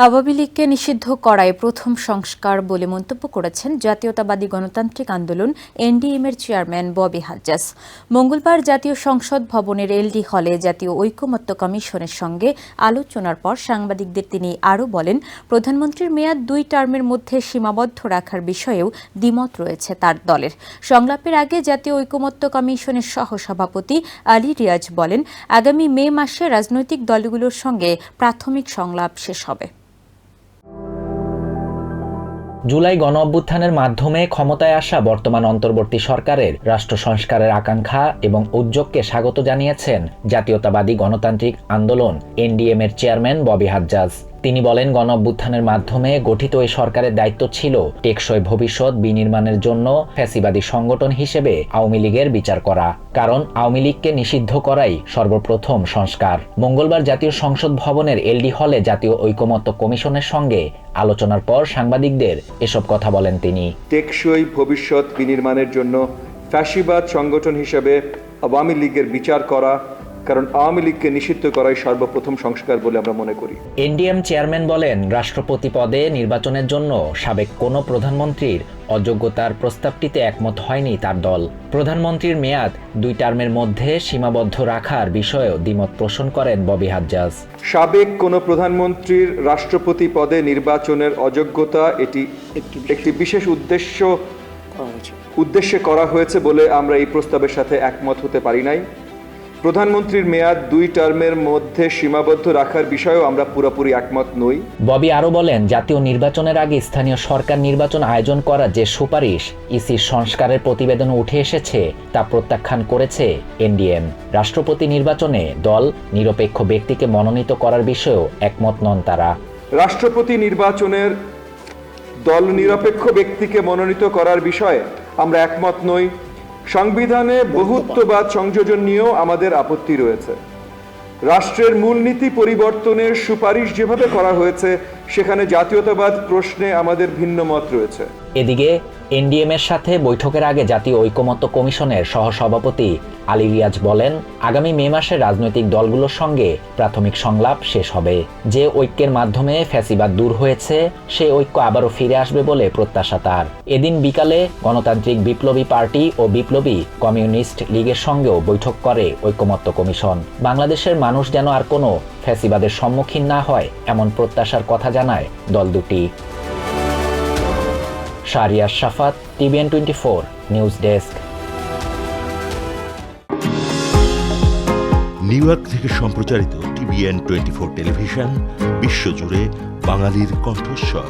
আওয়ামী লীগকে নিষিদ্ধ করায় প্রথম সংস্কার বলে মন্তব্য করেছেন জাতীয়তাবাদী গণতান্ত্রিক আন্দোলন এনডিএম-এর চেয়ারম্যান ববি হাজ্জাজ। মঙ্গলবার জাতীয় সংসদ ভবনের এলডি হলে জাতীয় ঐকমত্য কমিশনের সঙ্গে আলোচনার পর সাংবাদিকদের তিনি আরও বলেন, প্রধানমন্ত্রীর মেয়াদ 2 টার্মের মধ্যে সীমাবদ্ধ রাখার বিষয়েও দ্বিমত রয়েছে তার দলের। সংলাপের আগে জাতীয় ঐকমত্য কমিশনের সহসভাপতি আলী রিয়াজ বলেন, আগামী মে মাসে রাজনৈতিক দলগুলোর সঙ্গে প্রাথমিক সংলাপ শেষ হবে। জুলাই গণঅভ্যুত্থানের মাধ্যমে ক্ষমতায় আসা বর্তমান অন্তর্বর্তী সরকারের রাষ্ট্র সংস্কারের আকাঙ্ক্ষা এবং উদ্যোগকে স্বাগত জানিয়েছেন জাতীয়তাবাদী গণতান্ত্রিক আন্দোলন এনডিএম-এর চেয়ারম্যান ববি হাজ্জাজ। তিনি বলেন, গণঅভ্যুত্থানের মাধ্যমে গঠিত এই সরকারের দায়িত্ব ছিল টেকসই ভবিষ্যৎ বিনির্মাণের জন্য ফ্যাসিবাদী সংগঠন হিসেবে আওয়ামী লীগের বিচার করা, কারণ আওয়ামী লীগকে নিষিদ্ধ করাই সর্বপ্রথম সংস্কার। মঙ্গলবার জাতীয় সংসদ ভবনের এলডি হলে জাতীয় ঐকমত্য কমিশনের সঙ্গে আলোচনার পর সাংবাদিকদের এসব কথা বলেন তিনি। টেকসই ভবিষ্যৎ বিনির্মাণের জন্য ফ্যাসিবাদ সংগঠন হিসেবে আওয়ামী লীগের বিচার করা, কারণ আওয়ামী লীগকে নিষিদ্ধ করাই সর্বপ্রথম সংস্কার বলে আমরা মনে করি। এনডিএম চেয়ারম্যান বলেন, রাষ্ট্রপতি পদে নির্বাচনের জন্য সাবেক কোনো প্রধানমন্ত্রীর অযোগ্যতার প্রস্তাবটিতে একমত হয়নি তার দল। প্রধানমন্ত্রীর মেয়াদ 2 টার্মের মধ্যে সীমাবদ্ধ রাখার বিষয়েও দ্বিমত পোষণ করেন ববি হাজ্জাজ। সাবেক কোনো প্রধানমন্ত্রীর রাষ্ট্রপতি পদে নির্বাচনের অযোগ্যতা এটি একটি বিশেষ উদ্দেশ্যে করা হয়েছে বলে আমরা এই প্রস্তাবের সাথে একমত হতে পারি নাই। প্রধানমন্ত্রীর মেয়াদ 2 টার্মের মধ্যে সীমাবদ্ধ রাখার বিষয়েও আমরা পুরোপুরি একমত নই। ববি আরও বলেন, জাতীয় নির্বাচনের আগে স্থানীয় সরকার নির্বাচন আয়োজন করার যে সুপারিশ ইসির সংস্কারের প্রতিবেদনে উঠে এসেছে তা প্রত্যাখ্যান করেছে এনডিএম। রাষ্ট্রপতি নির্বাচনে দল নিরপেক্ষ ব্যক্তিকে মনোনীত করার বিষয়েও একমত নন তারা। রাষ্ট্রপতি নির্বাচনের দল নিরপেক্ষ ব্যক্তিকে মনোনীত করার বিষয়ে আমরা একমত নই। সংবিধানে বহুত্ববাদ সংযোজন নিয়েও আমাদের আপত্তি রয়েছে। রাষ্ট্রের মূলনীতি পরিবর্তনের সুপারিশ যেভাবে করা হয়েছে সেখানে জাতীয়তাবাদ প্রশ্নে আমাদের ভিন্ন মত রয়েছে। এদিকে এনডিএম-এর সাথে বৈঠকের আগে জাতীয় ঐকমত্য কমিশনের সহসভাপতি আলী রিয়াজ বলেন, আগামী মে মাসে রাজনৈতিক দলগুলোর সঙ্গে প্রাথমিক সংলাপ শেষ হবে। যে ঐক্যের মাধ্যমে ফ্যাসিবাদ দূর হয়েছে সেই ঐক্য আবারও ফিরে আসবে বলে প্রত্যাশা তার। এদিন বিকালে গণতান্ত্রিক বিপ্লবী পার্টি ও বিপ্লবী কমিউনিস্ট লীগের সঙ্গেও বৈঠক করে ঐকমত্য কমিশন। বাংলাদেশের মানুষ যেন আর কোনো ফ্যাসিবাদের সম্মুখীন না হয় এমন প্রত্যাশার কথা জানায় দল দুটি। Shahriar Shafat, TVN 24 news desk. New York থেকে সম্প্রচারিত টিভিএন 24 টেলিভিশন বিশ্বজুড়ে বাঙালির কণ্ঠস্বর।